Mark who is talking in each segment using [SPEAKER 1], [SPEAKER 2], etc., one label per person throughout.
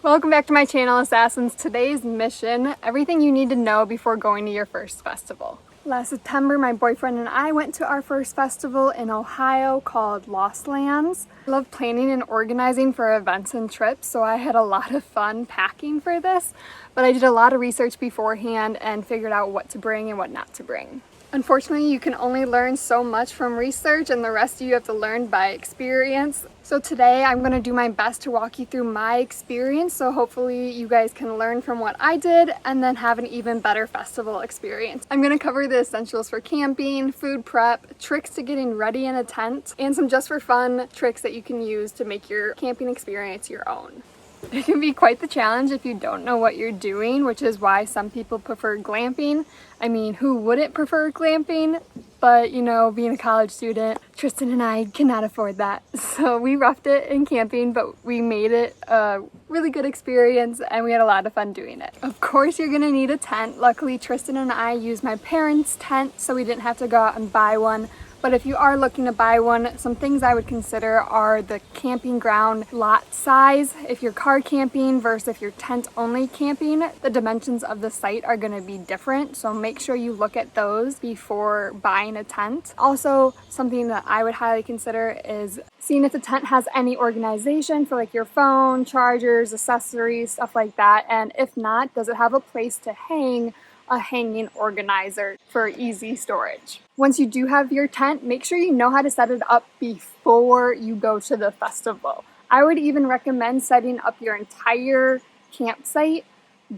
[SPEAKER 1] Welcome back to my channel, Assassins. Today's mission, everything you need to know before going to your first festival. Last September, my boyfriend and I went to our first festival in Ohio called Lost Lands. I love planning and organizing for events and trips, so I had a lot of fun packing for this, but I did a lot of research beforehand and figured out what to bring and what not to bring. Unfortunately, you can only learn so much from research and the rest you have to learn by experience. So today I'm going to do my best to walk you through my experience, so hopefully you guys can learn from what I did and then have an even better festival experience. I'm going to cover the essentials for camping, food prep, tricks to getting ready in a tent, and some just for fun tricks that you can use to make your camping experience your own. It can be quite the challenge if you don't know what you're doing, which is why some people prefer glamping. I mean, who wouldn't prefer glamping? But you know, being a college student, Tristan and I cannot afford that. So we roughed it in camping, but we made it a really good experience and we had a lot of fun doing it. Of course, you're gonna need a tent. Luckily, Tristan and I used my parents' tent, so we didn't have to go out and buy one. But if you are looking to buy one, some things I would consider are the camping ground lot size. If you're car camping versus if you're tent only camping, the dimensions of the site are going to be different. So make sure you look at those before buying a tent. Also, something that I would highly consider is seeing if the tent has any organization for like your phone, chargers, accessories, stuff like that. And if not, does it have a place to hang a hanging organizer for easy storage? Once you do have your tent, make sure you know how to set it up before you go to the festival. I would even recommend setting up your entire campsite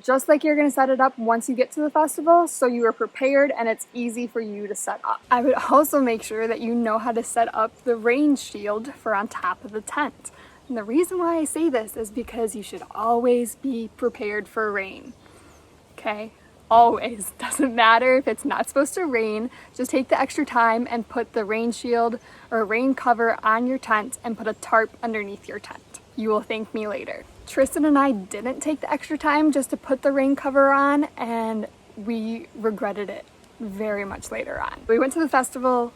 [SPEAKER 1] just like you're going to set it up once you get to the festival, so you are prepared and it's easy for you to set up. I would also make sure that you know how to set up the rain shield for on top of the tent. And the reason why I say this is because you should always be prepared for rain. Okay? Always. Doesn't matter if it's not supposed to rain, just take the extra time and put the rain shield or rain cover on your tent and put a tarp underneath your tent. You will thank me later. Tristan and I didn't take the extra time just to put the rain cover on, and we regretted it very much later on. We went to the festival,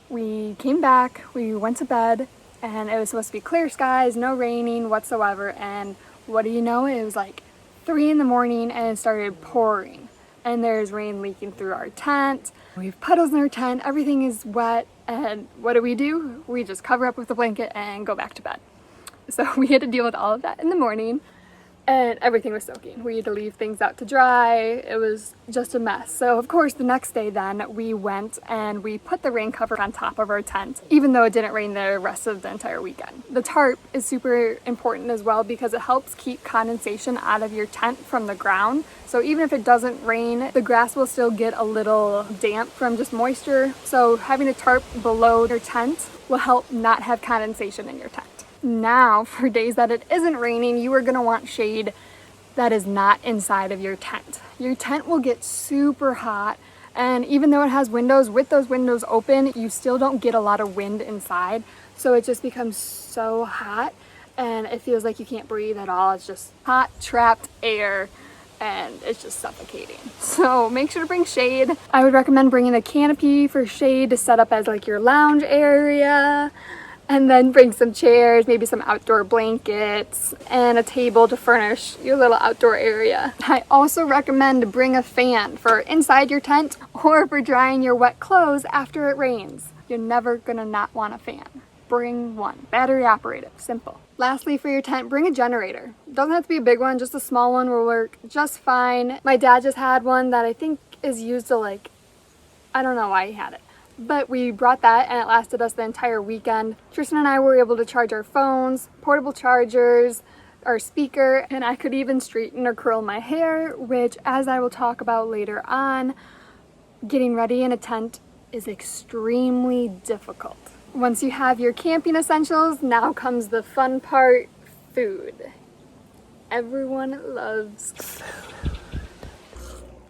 [SPEAKER 1] we came back, we went to bed, and it was supposed to be clear skies, no raining whatsoever, and what do you know, it was like 3 in the morning and it started pouring. And there's rain leaking through our tent. We have puddles in our tent, everything is wet, and what do? We just cover up with a blanket and go back to bed. So we had to deal with all of that in the morning, and everything was soaking. We had to leave things out to dry. It was just a mess. So of course the next day then we went and we put the rain cover on top of our tent, even though it didn't rain the rest of the entire weekend. The tarp is super important as well because it helps keep condensation out of your tent from the ground. So even if it doesn't rain, the grass will still get a little damp from just moisture. So having a tarp below your tent will help not have condensation in your tent. Now, for days that it isn't raining, you are going to want shade that is not inside of your tent. Your tent will get super hot, and even though it has windows, with those windows open, you still don't get a lot of wind inside. So it just becomes so hot, and it feels like you can't breathe at all. It's just hot, trapped air, and it's just suffocating. So make sure to bring shade. I would recommend bringing a canopy for shade to set up as like your lounge area. And then bring some chairs, maybe some outdoor blankets, and a table to furnish your little outdoor area. I also recommend to bring a fan for inside your tent or for drying your wet clothes after it rains. You're never gonna not want a fan. Bring one. Battery operated, simple. Lastly, for your tent, bring a generator. Doesn't have to be a big one, just a small one will work just fine. My dad just had one that I think is used to I don't know why he had it. But we brought that and it lasted us the entire weekend. Tristan and I were able to charge our phones, portable chargers, our speaker, and I could even straighten or curl my hair, which, as I will talk about later on, getting ready in a tent is extremely difficult. Once you have your camping essentials, now comes the fun part, food. Everyone loves food.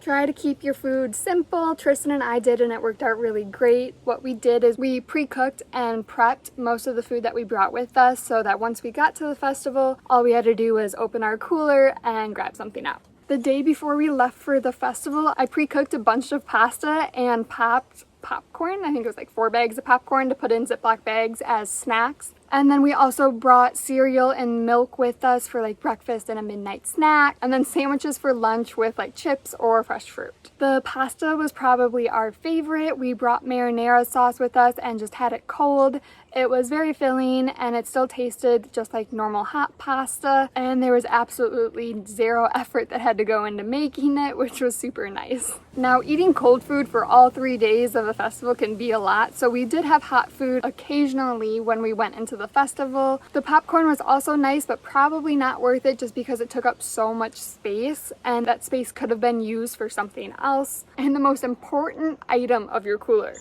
[SPEAKER 1] Try to keep your food simple. Tristan and I did, and it worked out really great. What we did is we pre-cooked and prepped most of the food that we brought with us so that once we got to the festival, all we had to do was open our cooler and grab something out. The day before we left for the festival, I pre-cooked a bunch of pasta and popped popcorn. I think it was like 4 bags of popcorn to put in Ziploc bags as snacks. And then we also brought cereal and milk with us for like breakfast and a midnight snack, and then sandwiches for lunch with like chips or fresh fruit. The pasta was probably our favorite. We brought marinara sauce with us and just had it cold. It was very filling and it still tasted just like normal hot pasta, and there was absolutely zero effort that had to go into making it, which was super nice. Now, eating cold food for all 3 days of a festival can be a lot, so we did have hot food occasionally when we went into the festival. The popcorn was also nice, but probably not worth it just because it took up so much space, and that space could have been used for something else. And the most important item of your cooler: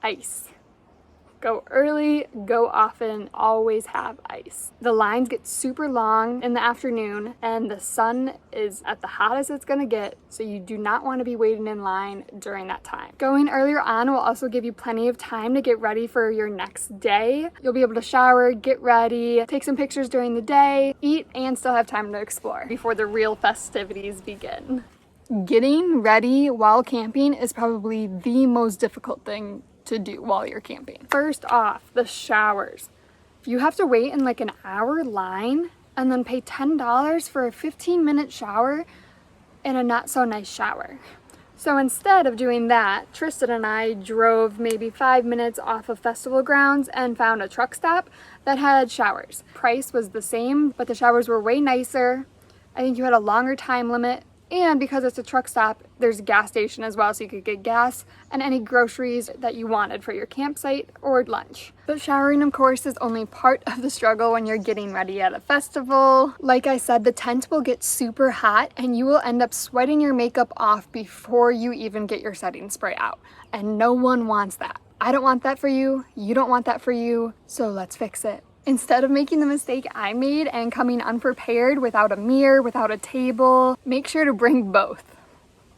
[SPEAKER 1] ice. Go early, go often, always have ice. The lines get super long in the afternoon and the sun is at the hottest it's gonna get, so you do not want to be waiting in line during that time. Going earlier on will also give you plenty of time to get ready for your next day. You'll be able to shower, get ready, take some pictures during the day, eat, and still have time to explore before the real festivities begin. Getting ready while camping is probably the most difficult thing to do while you're camping. First off, the showers. If you have to wait in like an hour line and then pay $10 for a 15-minute shower in a not so nice shower. So instead of doing that, Tristan and I drove maybe 5 minutes off of festival grounds and found a truck stop that had showers. Price was the same, but the showers were way nicer. I think you had a longer time limit. And because it's a truck stop, there's a gas station as well, so you could get gas and any groceries that you wanted for your campsite or lunch. But showering, of course, is only part of the struggle when you're getting ready at a festival. Like I said, the tent will get super hot and you will end up sweating your makeup off before you even get your setting spray out. And no one wants that. I don't want that for you. You don't want that for you. So let's fix it. Instead of making the mistake I made and coming unprepared without a mirror, without a table, make sure to bring both.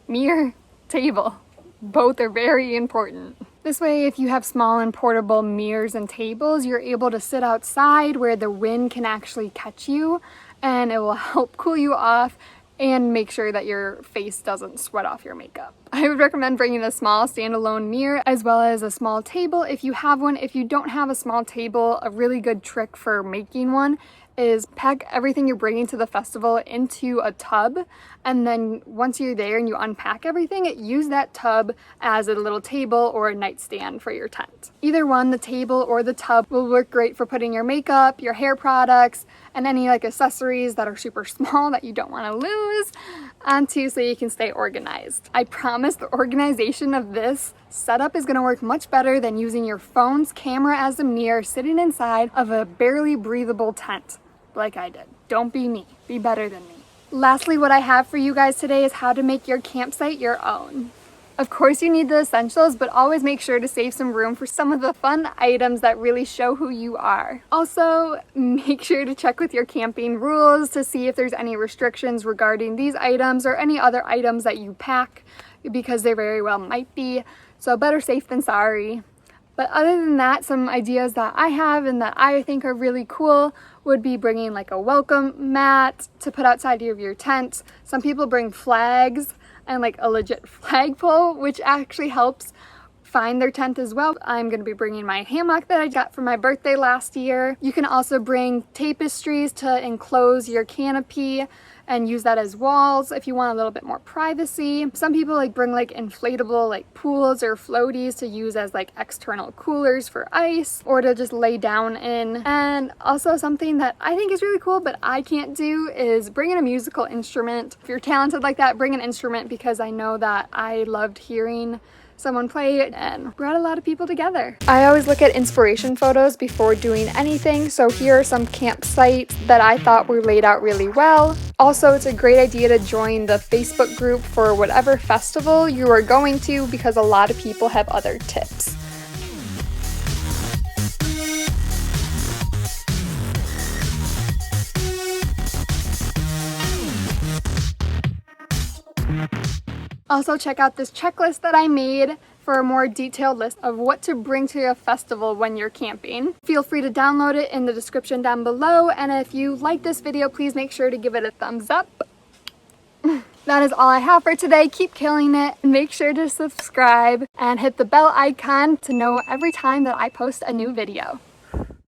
[SPEAKER 1] Mirror, table. Both are very important. This way, if you have small and portable mirrors and tables, you're able to sit outside where the wind can actually catch you, and it will help cool you off and make sure that your face doesn't sweat off your makeup. I would recommend bringing a small standalone mirror as well as a small table if you have one. If you don't have a small table, a really good trick for making one is pack everything you're bringing to the festival into a tub, and then once you're there and you unpack everything, use that tub as a little table or a nightstand for your tent. Either one, the table or the tub, will work great for putting your makeup, your hair products, and any like accessories that are super small that you don't want to lose onto, so you can stay organized. I promise the organization of this setup is going to work much better than using your phone's camera as a mirror sitting inside of a barely breathable tent like I did. Don't be me. Be better than me. Lastly, what I have for you guys today is how to make your campsite your own. Of course you need the essentials, but always make sure to save some room for some of the fun items that really show who you are. Also, make sure to check with your camping rules to see if there's any restrictions regarding these items or any other items that you pack, because there very well might be. So better safe than sorry. But other than that, some ideas that I have and that I think are really cool would be bringing like a welcome mat to put outside of your tent. Some people bring flags and like a legit flagpole, which actually helps find their tent as well. I'm going to be bringing my hammock that I got for my birthday last year. You can also bring tapestries to enclose your canopy and use that as walls if you want a little bit more privacy. Some people like bring like inflatable like pools or floaties to use as like external coolers for ice or to just lay down in. And also something that I think is really cool but I can't do is bring in a musical instrument. If you're talented like that, bring an instrument, because I know that I loved hearing someone play it and brought a lot of people together. I always look at inspiration photos before doing anything, so here are some campsites that I thought were laid out really well. Also, it's a great idea to join the Facebook group for whatever festival you are going to, because a lot of people have other tips. Also, check out this checklist that I made for a more detailed list of what to bring to a festival when you're camping. Feel free to download it in the description down below, and if you like this video, please make sure to give it a thumbs up. That is all I have for today. Keep killing it. Make sure to subscribe and hit the bell icon to know every time that I post a new video.